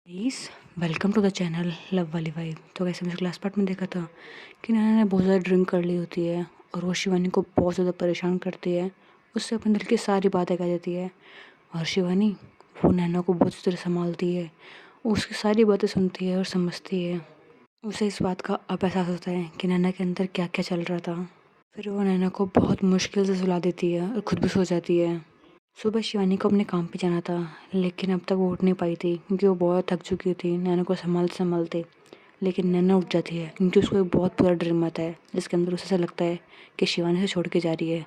Please welcome to the channel love वाली vibe. तो वैसे मैंने क्लास पार्ट में देखा था कि नैना ने बहुत ज़्यादा ड्रिंक कर ली होती है और वो शिवानी को बहुत ज़्यादा परेशान करती है। उससे अपने दिल की सारी बातें कह देती है और शिवानी वो नैना को बहुत अच्छी तरह संभालती है। वो उसकी सारी बातें सुनती है और समझती है। उसे इस बात का अब एहसास होता है कि नैना के अंदर क्या क्या चल रहा था। फिर वो नैना को बहुत मुश्किल से सुला देती है और खुद भी सो जाती है। सुबह शिवानी को अपने काम पे जाना था, लेकिन अब तक वो उठ नहीं पाई थी क्योंकि वो बहुत थक चुकी थी नैना को संभालते संभालते। लेकिन नैना उठ जाती है क्योंकि उसको एक बहुत बुरा ड्रीम आता है जिसके अंदर उसे ऐसा लगता है कि शिवानी से छोड़ के जा रही है।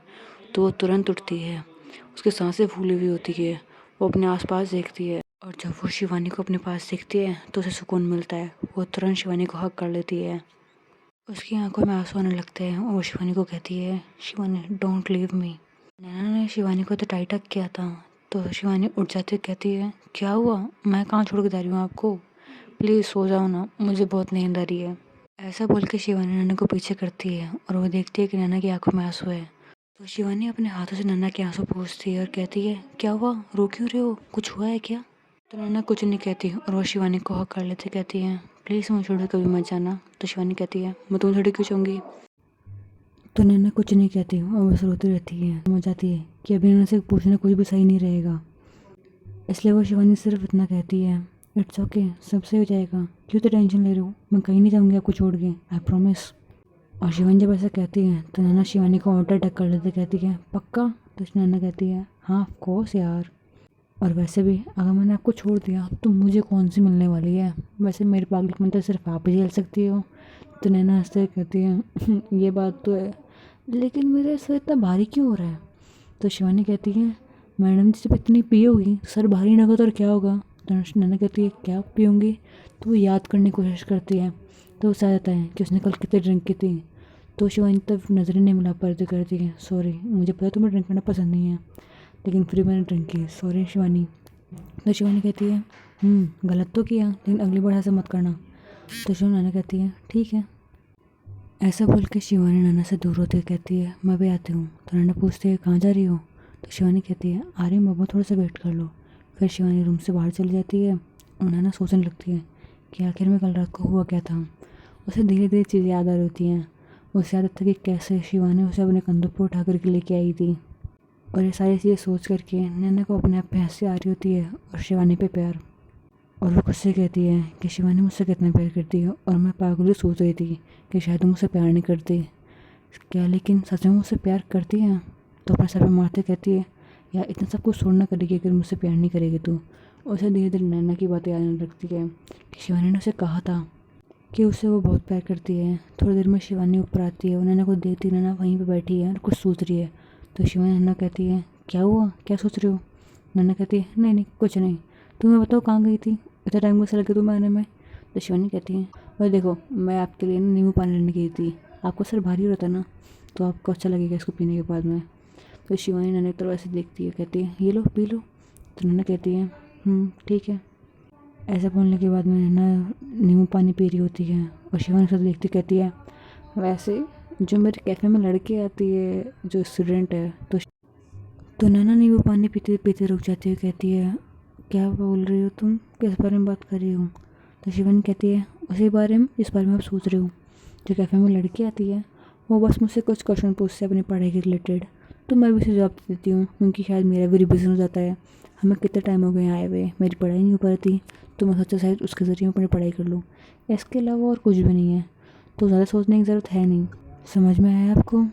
तो वो तुरंत उठती है। उसकी सांसें फूली हुई होती है। वो अपने आसपास देखती है और जब वो शिवानी को अपने पास देखती है तो उसे सुकून मिलता है। वो तुरंत शिवानी को हक कर लेती है। उसकी आंखों में आंसू आने लगते हैं और वो शिवानी को कहती है, शिवानी डोंट लीव मी। नैना ने शिवानी को तो टाइट हक किया था। तो शिवानी उठ जाती है, कहती है, क्या हुआ? मैं कहाँ छोड़ के जा रही हूँ आपको? प्लीज़ सो जाओ ना, मुझे बहुत नींद आ रही है। ऐसा बोल के शिवानी नैना को पीछे करती है और वो देखती है कि नैना की आंखों में आंसू है। तो शिवानी अपने हाथों से नैना के आंसू पोंछती है और कहती है, क्या हुआ? रो क्यों रहे हो? कुछ हुआ है क्या? तो नैना कुछ नहीं कहती और वो शिवानी को हक कर लेते, कहती है, प्लीज़ मुझे छोड़ के कभी मत जाना। तो शिवानी कहती है, मैं तुम्हें छोड़ क्यों जाऊँगी? तो नैना कुछ नहीं कहती और बस रोती रहती है। समझ जाती है कि अभी नैना से पूछना कुछ भी सही नहीं रहेगा, इसलिए वो शिवानी सिर्फ इतना कहती है, इट्स ओके, सब सही हो जाएगा, क्यों तो टेंशन ले रहे हो, मैं कहीं नहीं जाऊँगी आपको छोड़ के, आई प्रॉमिस। और शिवानी जब ऐसा कहती है तो नैना शिवानी को और अटैक कर लेती, कहती है, पक्का? तो नैना कहती है, हाँ ऑफ कोर्स यार, और वैसे भी अगर मैंने आपको छोड़ दिया तो मुझे कौन सी मिलने वाली है, वैसे मेरे पागलपन तो सिर्फ आप ही झेल सकती हो। तो नैना हंसते हुए कहती है, ये बात तो है, लेकिन मेरा सर इतना भारी क्यों हो रहा है? तो शिवानी कहती है, मैडम जी जब इतनी पियोगी तो सर भारी ना होगा तो और क्या होगा? तो नैना कहती है, क्या पीऊँगी? तो वो याद करने की कोशिश करती है। तो उसे आ जाता है कि उसने कल कितने ड्रिंक की थी। तो शिवानी तब नज़रें नहीं मिला पाती, करती है, सॉरी मुझे पता तुम्हें ड्रिंक करना पसंद नहीं है, लेकिन फिर मैंने ड्रिंक की, सॉरी शिवानी। तो शिवानी कहती है, गलत तो किया लेकिन अगली बार ऐसा मत करना। तो शिवानी कहती है, ठीक है। ऐसा बोल के शिवानी नैना से दूर होती कहती है, मैं भी आती हूँ। तो नैना पूछती है, कहाँ जा रही हो? तो शिवानी कहती है, आ रही हूँ मम्मा, थोड़ा सा वेट कर लो। फिर शिवानी रूम से बाहर चली जाती है और नैना सोचने लगती है कि आखिर में कल रात को हुआ क्या था। उसे धीरे धीरे चीज़ें याद आ रही होती हैं। उसे याद आता है कि कैसे शिवानी उसे अपने कंधों पर उठा करके लेके आई थी। और ये सारी चीज़ें सोच करके नैना को अपने आप पे हंसी आ रही होती है और शिवानी पे प्यार। और वो खुद से कहती है कि शिवानी मुझसे कितना प्यार करती है और मैं पागल सोच रही थी कि शायद वो मुझसे प्यार नहीं करती क्या, लेकिन सच में मुझसे प्यार करती है। तो अपने सर पे मारते कहती है, यार इतना सब कुछ छोड़ना करेगी अगर मुझसे प्यार नहीं करेगी तो। उसे धीरे धीरे नैना की बातें आने लगती है कि शिवानी ने उसे कहा था कि उसे वो बहुत प्यार करती है। थोड़ी देर में शिवानी ऊपर आती है और नैना को देखती, नैना वहीं पर बैठी है और कुछ सोच रही है। तो शिवानी नैना कहती है, क्या हुआ, क्या सोच रही हो? नैना कहती है, नहीं नहीं कुछ नहीं, तुम्हें बताओ कहाँ गई थी, इतना टाइम कैसे लगे तुम्हें आने में? तो शिवानी कहती है, और देखो मैं आपके लिए ना नींबू पानी लेने गई थी, आपको सर भारी हो रहा था ना, तो आपको अच्छा लगेगा इसको पीने के बाद में। तो शिवानी नैना की तरफ ऐसे देखती है, कहती है, ये लो पी लो। तो नैना कहती है, ठीक है। ऐसा बोलने के बाद में नैना नींबू पानी पी रही होती है और शिवानी से देखती कहती है, वैसे जो मेरे कैफ़े में लड़की आती है जो स्टूडेंट है, तो नैना नींबू पानी पीते पीते रुक जाती है, कहती है, क्या बोल रही हो तुम, किस बारे में बात कर रही हो? तो शिवानी कहती है, उसी बारे में जिस बारे में आप सोच रहे हो, जो कैफ़े में लड़की आती है, वो बस मुझसे कुछ क्वेश्चन पूछती है अपनी पढ़ाई के रिलेटेड। तो मैं भी उसे जवाब दे देती हूँ क्योंकि शायद मेरा भी रिविज़न हो जाता है। हमें कितने टाइम हो गए आए हुए, मेरी पढ़ाई नहीं हो पा रही थी, तो मैं सोचा शायद उसके ज़रिए मैं अपनी पढ़ाई कर लूँ। इसके अलावा और कुछ भी नहीं है, तो ज़्यादा सोचने की ज़रूरत है नहीं। समझ में आया आपको?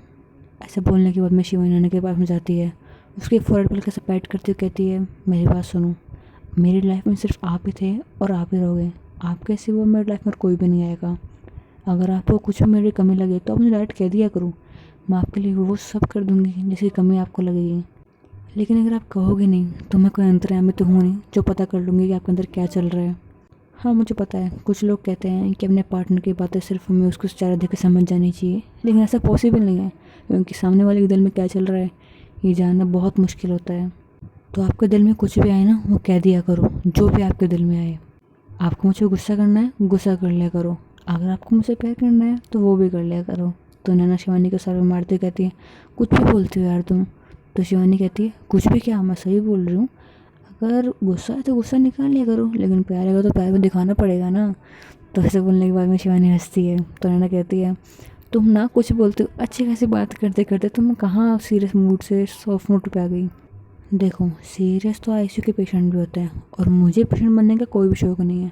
ऐसे बोलने के बाद में शिवानी नैना के पास में जाती है, उसके फोrehead पर कैसे पैट करती हुई कहती है, मेरी बात सुनो, मेरी लाइफ में सिर्फ आप ही थे और आप ही रहोगे, आपके सिवा मेरी लाइफ में कोई भी नहीं आएगा। अगर आपको कुछ भी मेरी कमी लगे तो आप मुझे डायरेक्ट कह दिया करो, मैं आपके लिए वो सब कर दूँगी जिसकी कमी आपको लगेगी। लेकिन अगर आप कहोगे नहीं तो मैं कोई अंतर्यामी तो हूँ नहीं जो पता कर लूँगी कि आपके अंदर क्या चल रहा है। हाँ मुझे पता है कुछ लोग कहते हैं कि अपने पार्टनर की बातें सिर्फ हमें उसको चेहरा देख के समझ जानी चाहिए, लेकिन ऐसा पॉसिबल नहीं है क्योंकि सामने वाले के दिल में क्या चल रहा है ये जानना बहुत मुश्किल होता है। तो आपके दिल में कुछ भी आए ना वो कह दिया करो, जो भी आपके दिल में आए। आपको मुझे गुस्सा करना है गुस्सा कर लिया करो, अगर आपको मुझसे प्यार करना है तो वो भी कर लिया करो। तो नैना शिवानी को सर में मारते कहती है, कुछ भी बोलती हो यार तुम। तो शिवानी कहती है, कुछ भी क्या, मैं सही बोल रही हूँ, अगर गुस्सा है तो गुस्सा निकाल लिया करो, लेकिन प्यार है तो प्यार भी दिखाना पड़ेगा ना। तो ऐसे बोलने के बाद में शिवानी हँसती है। तो नैना कहती है तुम ना कुछ बोलते हो, अच्छी खासी बात करते करते तुम कहाँ सीरियस मूड से सॉफ्ट मूड पे आ गई। देखो सीरियस तो आईसीयू के पेशेंट भी होते हैं, और मुझे पेशेंट बनने का कोई भी शौक नहीं है।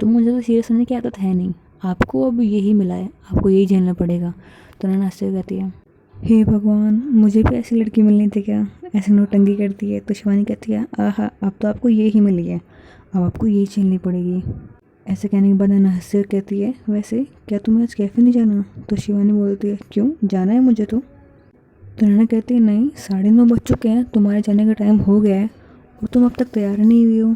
तो मुझे तो सीरियस होने की आदत है नहीं। आपको अब यही मिला है, आपको यही झेलना पड़ेगा। तो नैना हँसते हुए कहती है हे भगवान, मुझे भी ऐसी लड़की मिलनी थी क्या, ऐसे नौटंकी करती है। तो शिवानी कहती है आहा, अब तो आपको ये ही मिली है, अब आपको यही झेलनी पड़ेगी। ऐसे कहने के बाद नैना हंसते हुए कहती है वैसे क्या तुम्हें आज कैफ़े नहीं जाना। तो शिवानी बोलती है क्यों, जाना है मुझे तो नैना कहती है नहीं, 9:30 बज चुके हैं, तुम्हारे जाने का टाइम हो गया है और तुम अब तक तैयार नहीं हुई हो।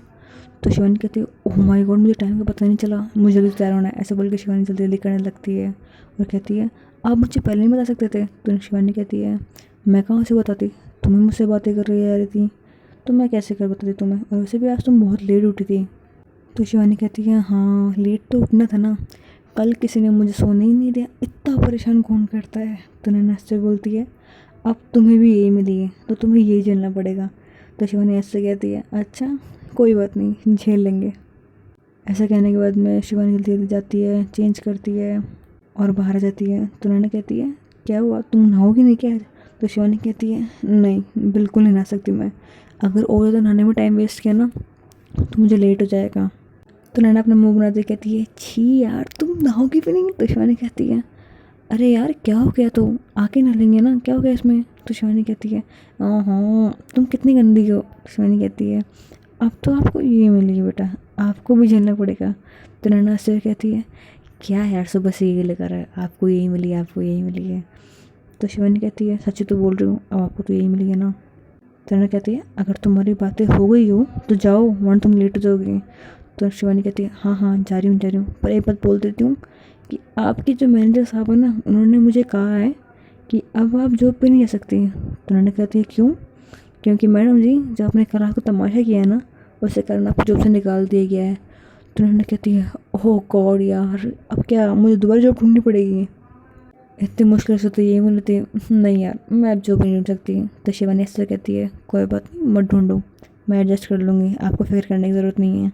तो शिवानी कहती है ओह माय गॉड, मुझे टाइम का पता नहीं चला, मुझे जल्दी तैयार होना है। ऐसे बोल के शिवानी जल्दी जल्दी करने लगती है और कहती है आप मुझे पहले नहीं बता सकते थे। तो शिवानी कहती है मैं कहाँ से बताती, तुम्हें मुझसे बातें कर रही आ रही थी, तो मैं कैसे कर बताती तुम्हें, और वैसे भी आज तुम बहुत लेट उठी थी। तो शिवानी कहती है हाँ लेट तो उठना था ना, कल किसी ने मुझे सोने ही नहीं दिया, इतना परेशान कौन करता है। तो नैना से बोलती है अब तुम्हें भी यही मिली है तो तुम्हें यही झेलना पड़ेगा। तो शिवानी ऐसे कहती है अच्छा कोई बात नहीं, झेल लेंगे। ऐसा कहने के बाद में शिवानी जल्दी जल्दी जाती है, चेंज करती है और बाहर आ जाती है। तो नैना कहती है क्या हुआ, तुम नहाओगी नहीं क्या आज। तो शिवानी कहती है नहीं बिल्कुल नहीं नहा सकती मैं, अगर और ज़्यादा नहाने में टाइम वेस्ट किया ना तो मुझे लेट हो जाएगा। तो नैना अपना मुंह बनाते कहती है छी यार, तुम नहाओगी भी नहीं। तो शिवानी कहती है अरे यार क्या हो गया, तो आके नहा लेंगे ना, क्या हो गया इसमें। तो शिवानी कहती है हाँ तुम कितनी गंदी हो। शिवानी कहती है अब तो आपको ये मिली है बेटा, आपको भी झेलना पड़ेगा। तो नैना से कहती है क्या यार सुबह से ये लेकर है, आपको यही मिली है, आपको यही मिली है। तो शिवानी कहती है सच्ची तो बोल रही हूँ, अब आपको तो यही मिली है ना। तो नैना कहती है अगर तुम्हारी बातें हो गई हो तो जाओ, वरना तुम लेट हो जाओगी। तो शिवानी कहती है हाँ हाँ जा रही हूँ, पर एक बात बोल देती हूँ कि आपके जो मैनेजर साहब है ना, उन्होंने मुझे कहा है कि अब आप जॉब पे नहीं जा सकती। तो उन्होंने कहती है क्यों। क्योंकि मैडम जी जब आपने कल रात को तमाशा किया है ना, उसके कारण आपको जॉब से निकाल दिया गया है। तो उन्होंने कहती है ओह गॉड यार, अब क्या मुझे दोबारा जॉब ढूंढनी पड़ेगी, इतनी मुश्किल से तो ये मिली थी, नहीं यार मैं अब जॉब नहीं ढूंढ सकती। तो शिवानी ऐसे कहती है कोई बात नहीं मत ढूंढो, मैं एडजस्ट कर लूँगी, आपको फिक्र करने की ज़रूरत नहीं है।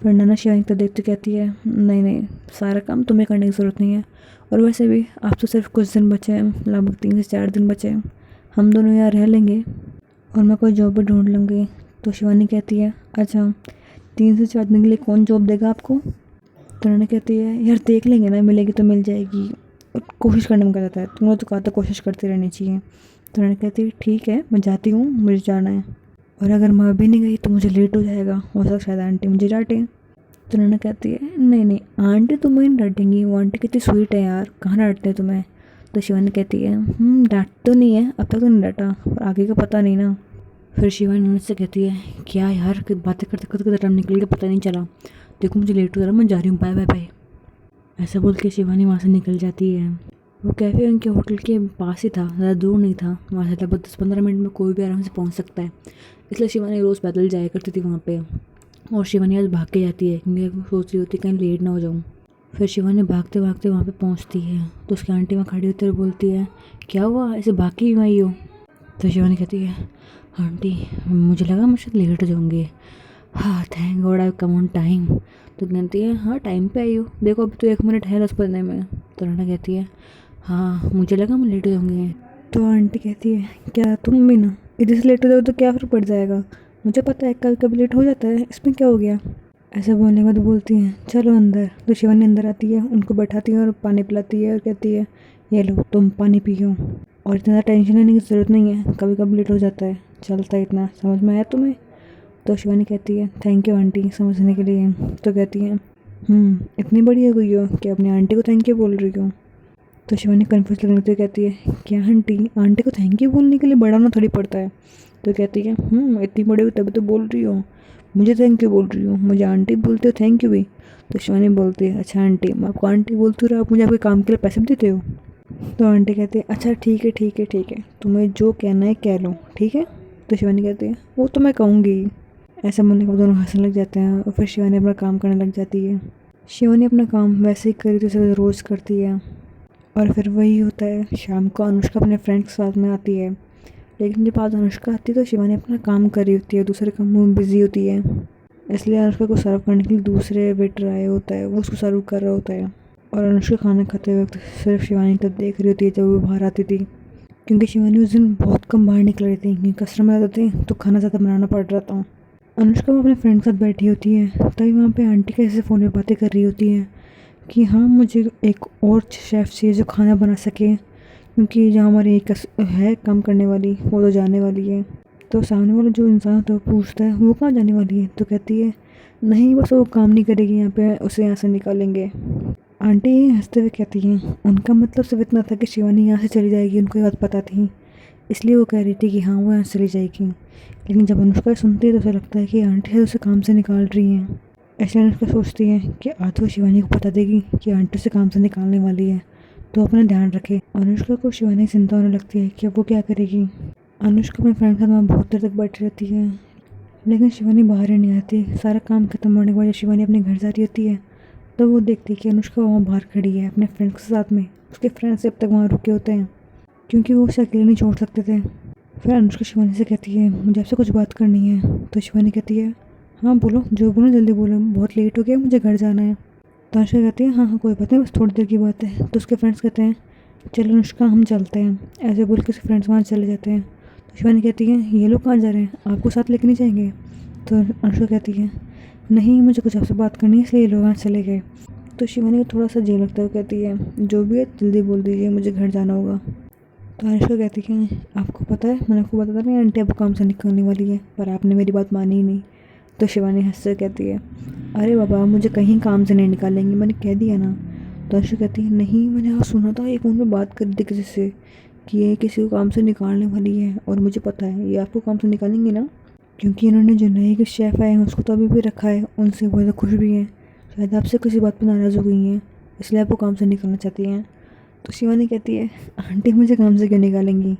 फिर नैना शिवानी तो देखते कहती है नहीं नहीं, सारा काम तुम्हें करने की ज़रूरत नहीं है, और वैसे भी आप तो सिर्फ कुछ दिन बचे हैं, लगभग 3 से 4 दिन बचे हैं, हम दोनों यहाँ रह लेंगे और मैं कोई जॉब भी ढूंढ लूँगी। तो शिवानी कहती है अच्छा 3 से 4 दिन के लिए कौन जॉब देगा आपको। तो उन्होंने कहती है यार देख लेंगे ना, मिलेगी तो मिल जाएगी, और कोशिश करने में क्या जाता है, तुमने तो कहा था कोशिश करती रहनी चाहिए। तो उन्होंने कहती है ठीक है मैं जाती हूँ, मुझे जाना है, और अगर मैं अभी नहीं गई तो मुझे लेट हो जाएगा, हो सकता है शायद आंटी मुझे डांटे। तो उन्होंने कहती है नहीं नहीं आंटी तुम्हें नहीं डांटेंगी, वो आंटी कितनी स्वीट है यार, कहाँ डांटते हैं तुम्हें। तो शिवानी कहती है डांट तो नहीं है, अब तक तो नहीं डांटा, पर आगे का पता नहीं ना। फिर शिवानी उनसे कहती है क्या यार बातें करते करते टाइम निकल गया पता नहीं चला, देखो मुझे लेट हो रहा है, मैं जा रही हूँ, बाय बाय बाय। ऐसा बोल के शिवानी वहाँ से निकल जाती है। वो कैफ़े उनके होटल के पास ही था, ज़्यादा दूर नहीं था, वहाँ से लगभग 10-15 मिनट में कोई भी आराम से पहुँच सकता है, इसलिए शिवानी रोज़ पैदल जाया करती थी वहाँ पे। और शिवानी आज भाग के जाती है क्योंकि वो सोच रही होती कहीं लेट ना हो जाऊँ। फिर शिवानी भागते भागते वहाँ पे पहुँचती है तो उसकी आंटी वहाँ खड़ी होती है और बोलती है क्या हुआ, ऐसे भाग के क्यों आई हो। तो शिवानी कहती है आंटी मुझे लगा मैं शायद लेट हो जाऊँगी, हाँ thank God I come on time. तो कहती है हाँ टाइम पे आई हो, देखो अभी तो 1 मिनट है 10 बजने में। तो नैना कहती है हाँ मुझे लगा मैं लेट हो जाऊँगी। तो आंटी कहती है क्या तुम भी ना इधर से लेट हो जाओ तो क्या फ़र्क पड़ जाएगा, मुझे पता है कल कभी लेट हो जाता है, इसमें क्या हो गया। ऐसा बोलने के बाद बोलती हैं चलो अंदर। तो शिवानी अंदर आती है, उनको बैठाती है और पानी पिलाती है और कहती है ये लो तुम पानी पियो, और इतना टेंशन लेने की ज़रूरत नहीं है, कभी कभी लेट हो जाता है, चलता है इतना, समझ में आया तुम्हें। तो शिवानी कहती है थैंक यू आंटी समझने के लिए। तो कहती है इतनी बड़ी हो गई हो कि अपनी आंटी को थैंक यू बोल रही हो। तो शिवानी कन्फ्यूज लगने से कहती है क्या आंटी, आंटी को थैंक यू बोलने के लिए बड़ा होना थोड़ी पड़ता है। तो कहती है इतनी बड़ी हो तभी तो बोल रही हो, मुझे थैंक यू बोल रही हो, मुझे आंटी बोलते हो थैंक यू भी। तो शिवानी बोलती है अच्छा आंटी मैं आपको आंटी बोलती हूँ, आप मुझे आपके काम के लिए पैसे भी देते हो। तो आंटी कहती है अच्छा ठीक है ठीक है ठीक है, तुम्हें जो कहना है कह लो ठीक है। तो शिवानी कहती है वो तो मैं कहूँगी। ऐसा बोलने के बाद दोनों हंसने लग जाते हैं और फिर शिवानी अपना काम करने लग जाती है। शिवानी अपना काम वैसे ही करी जैसे रोज़ करती है, और फिर वही होता है शाम को अनुष्का अपने फ्रेंड्स के साथ में आती है, लेकिन जब आज अनुष्का आती है तो शिवानी अपना काम कर रही होती है, दूसरे कामों में बिजी होती है। इसलिए अनुष्का को सर्व करने के लिए दूसरे वेटर आए होता है, वो उसको सर्व कर रहा होता है। और अनुष्का खाना खाते वक्त सिर्फ शिवानी तब देख रही होती है जब वो बाहर आती थी, क्योंकि शिवानी उस दिन बहुत कम बाहर निकल रही थी क्योंकि कस्टमर ज़्यादा थे तो खाना ज़्यादा बनाना पड़ रहा था। अनुष्का वो अपने फ्रेंड के साथ बैठी होती है, तभी वहाँ पे आंटी कैसे फ़ोन पे बातें कर रही होती है कि हाँ मुझे एक और शेफ़ चाहिए जो खाना बना सके, क्योंकि जहाँ हमारी एक है काम करने वाली वो तो जाने वाली है। तो सामने वाला जो इंसान होता है वो पूछता है वो कहाँ जाने वाली है, तो कहती है नहीं बस वो काम नहीं करेगी यहाँ पे, उसे यहाँ से निकालेंगे। आंटी हंसते हुए कहती हैं उनका मतलब सिर्फ इतना था कि शिवानी यहाँ से चली जाएगी, उनको ये बात पता थी, इसलिए वो कह रही थी कि हाँ वो यहाँ से चली जाएगी। लेकिन जब अनुष्का सुनती है तो उसे लगता है कि आंटी है उसे काम से निकाल रही हैं। ऐसे अनुष्का सोचती है कि आज वो शिवानी को बता देगी कि आंटी उसे काम से निकालने वाली है, तो अपना ध्यान रखे। अनुष्का को शिवानी की चिंता होने लगती है कि अब वो क्या करेगी। अनुष्का अपने फ्रेंड के साथ वहाँ बहुत देर तक बैठी रहती है, लेकिन शिवानी बाहर ही नहीं आती। सारा काम खत्म होने के बाद जब शिवानी अपने घर जा रही होती है तो वो देखती है कि अनुष्का वहाँ बाहर खड़ी है अपने फ्रेंड्स के साथ में। उसके फ्रेंड्स अब तक वहाँ रुके होते हैं क्योंकि वो उसे अकेले नहीं छोड़ सकते थे। फिर अनुष्का शिवानी से कहती है मुझे आपसे कुछ बात करनी है, तो शिवानी कहती है हाँ बोलो, जो बोलो जल्दी बोलो, बहुत लेट हो गया, मुझे घर जाना है। तो अनुष्का कहती है हाँ हाँ कोई बात नहीं, बस थोड़ी देर की बात है। तो उसके फ्रेंड्स कहते हैं चलो अनुष्का हम चलते हैं, ऐसे बोल के उसके फ्रेंड्स वहाँ चले जाते हैं। तो शिवानी कहती है ये लोग कहाँ जा रहे हैं, आपको साथ लेके नहीं जाएंगे। तो अनुष्का कहती है नहीं मुझे कुछ आपसे बात करनी है इसलिए ये लोग वहाँ चले गए। तो शिवानी को थोड़ा सा अजीब लगता है, वो कहती है जो भी है जल्दी बोल दीजिए, मुझे घर जाना होगा। तो अनुष्का कहती है आपको पता है मैंने आपको बताया नहीं आंटी आपको काम से निकलने वाली है, पर आपने मेरी बात मानी ही नहीं। तो शिवानी हंसते कहती है अरे बाबा मुझे कहीं काम से नहीं निकालेंगी, मैंने कह दिया ना। तो अनुष्का कहती है नहीं मैंने आज सुना था, एक फ़ोन पे बात कर दी किसी से कि ये किसी को काम से निकालने वाली है, और मुझे पता है ये आपको काम से निकालेंगी ना, क्योंकि इन्होंने जो नए के शेफ़ आए हैं उसको तो अभी भी रखा है, उनसे बहुत ज़्यादा खुश भी हैं, शायद आपसे किसी बात पर नाराज़ हो गई हैं इसलिए आपको काम से निकालना चाहती हैं। तो शिवानी कहती है आंटी मुझे काम से क्यों निकालेंगी।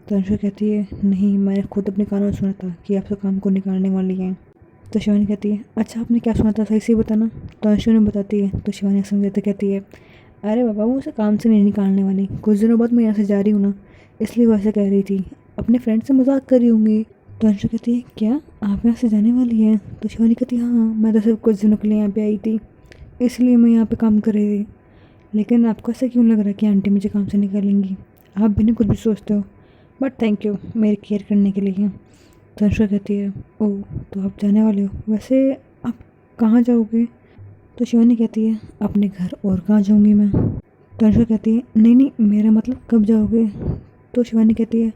तो अनुष्का कहती है नहीं मैंने खुद अपने कानों में सुना था कि आपसे काम को निकालने वाली हैं। तो शिवानी कहती है अच्छा आपने क्या सुना था, सही से बताना। तो अनुष्का ने बताती है। तो शिवानी समझाते कहती है अरे बाबा वो उसे काम से नहीं निकालने वाली, कुछ दिनों बाद मैं यहाँ से जा रही हूँ ना, इसलिए वो ऐसे कह रही थी, अपने फ्रेंड से मजाक कर रही होंगी। तो अनुष्का कहती है क्या आप यहाँ से जाने वाली हैं। तो शिवानी कहती है हाँ मैं तो सिर्फ कुछ दिनों के लिए यहाँ पे आई थी, इसलिए मैं यहाँ पे काम कर रही थी। लेकिन आपको ऐसा क्यों लग रहा है कि आंटी मुझे काम से निकालेंगी, आप बिना कुछ भी सोचते हो, बट थैंक यू मेरी केयर करने के लिए। तो अनुष्का कहती है ओह तो आप जाने वाले हो, वैसे आप कहाँ जाओगे। तो शिवानी कहती है अपने घर, और कहाँ जाऊँगी मैं। तो अनुष्का कहती है नहीं नहीं मेरा मतलब कब जाओगे। तो शिवानी कहती है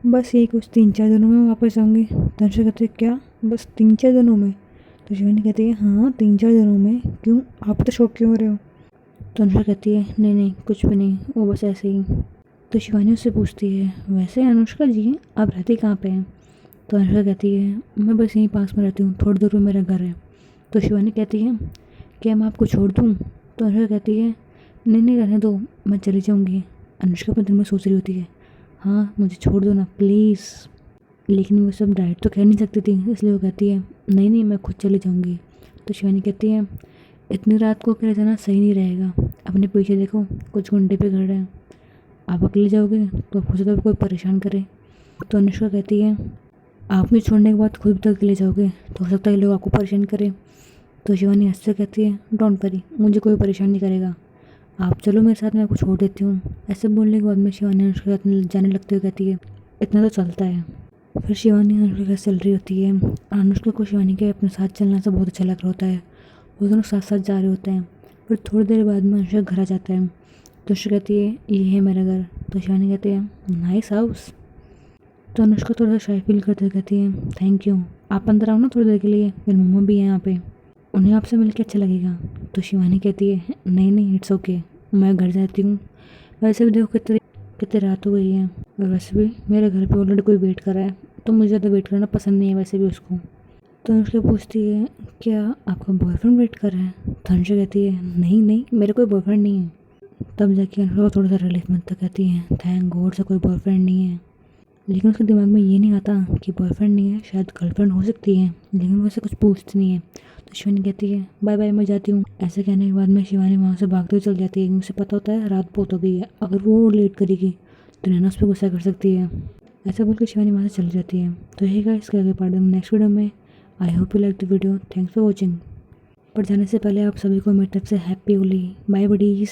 बस ये कुछ 3-4 दिनों में वापस जाऊँगी। तो अनुष्का कहती है क्या बस 3-4 दिनों में। तो शिवानी कहती है हाँ 3-4 दिनों में, क्यों आप तो शौक क्यों हो रहे हो। तो अनुष्का कहती है नहीं नहीं कुछ भी नहीं, वो बस ऐसे ही। तो शिवानी उससे पूछती है वैसे अनुष्का जी आप रहती कहाँ पे हैं। तो अनुष्का कहती है मैं बस यहीं पास में रहती हूँ, थोड़ी दूर में मेरा घर है। तो शिवानी कहती है क्या मैं आपको छोड़ दूँ। तो अनुष्का कहती है नहीं नहीं रहने दो, मैं चली जाऊँगी। अनुष्का अपने दिल में सोच रही होती है हाँ मुझे छोड़ दो ना प्लीज़, लेकिन वो सब डायरेक्ट तो कह नहीं सकती थी, इसलिए वो कहती है नहीं नहीं मैं खुद चली जाऊँगी। तो शिवानी कहती है इतनी रात को अकेले जाना सही नहीं रहेगा, अपने पीछे देखो कुछ गुंडे पे खड़े हैं, आप अकेले जाओगे तो हो सकता है कोई परेशान करे। तो अनुष्का कहती है आप मुझे छोड़ने के बाद खुद तक अकेले जाओगे तो हो सकता है ये लोग आपको परेशान करें। तो शिवानी हंसते कहती है डोंट वरी मुझे कोई परेशान नहीं करेगा, आप चलो मेरे साथ, मैं आपको छोड़ देती हूँ। ऐसे बोलने के बाद में शिवानी अनुष्का के साथ जाने लगते हुए कहती है इतना तो चलता है। फिर शिवानी अनुष्का के साथ चल रही होती है। अनुष्का को शिवानी के अपने साथ चलना से बहुत अच्छा लग रहा होता है, वो दोनों साथ साथ जा रहे होते हैं। फिर थोड़ी देर बाद में अनुष्का घर आ जाता है। तो अनुष्का कहती है ये है मेरा घर। तो शिवानी कहती है नाइस हाउस। तो अनुष्का थोड़ा सा शाय फील करते कहती है थैंक यू, आप अंदर आओ ना थोड़ी देर के लिए, मेरी मम्मा भी है यहाँ पे, उन्हें आपसे मिलकर अच्छा लगेगा। तो शिवानी कहती है नहीं नहीं इट्स ओके, मैं घर जाती हूँ, वैसे भी देखो कितनी कितनी रात हो गई है, और वैसे भी मेरे घर पे ऑलरेडी कोई वेट कर रहा है, तो मुझे ज़्यादा वेट करना पसंद नहीं है वैसे भी उसको। तो अनुष्का पूछती है क्या आपका बॉयफ्रेंड वेट कर रहा है। तो अनुष्का कहती है नहीं नहीं मेरा कोई बॉयफ्रेंड नहीं है। तब जाके अनुष्का थोड़ा सा रिलीफ मिलता, कहती है थैंक गॉड से कोई बॉयफ्रेंड नहीं है। लेकिन उसके दिमाग में ये नहीं आता कि बॉयफ्रेंड नहीं है, शायद गर्लफ्रेंड हो सकती है, लेकिन वो उसे कुछ पूछती नहीं है। तो शिवानी कहती है बाय बाय मैं जाती हूँ। ऐसे कहने के बाद में शिवानी वहाँ से भागते हुए चल जाती है, क्योंकि उसे पता होता है रात बहुत हो गई है, अगर वो लेट करेगी तो नैना उस पर गुस्सा कर सकती है। ऐसा बोल के शिवानी वहाँ से चली जाती है। तो यही गाइस इसके आगे पार्ट नेक्स्ट वीडियो में। I hope you like the video, thanks for watching. पर जाने से पहले आप सभी को मेरी तरफ से हैप्पी होली, बाय बडीज।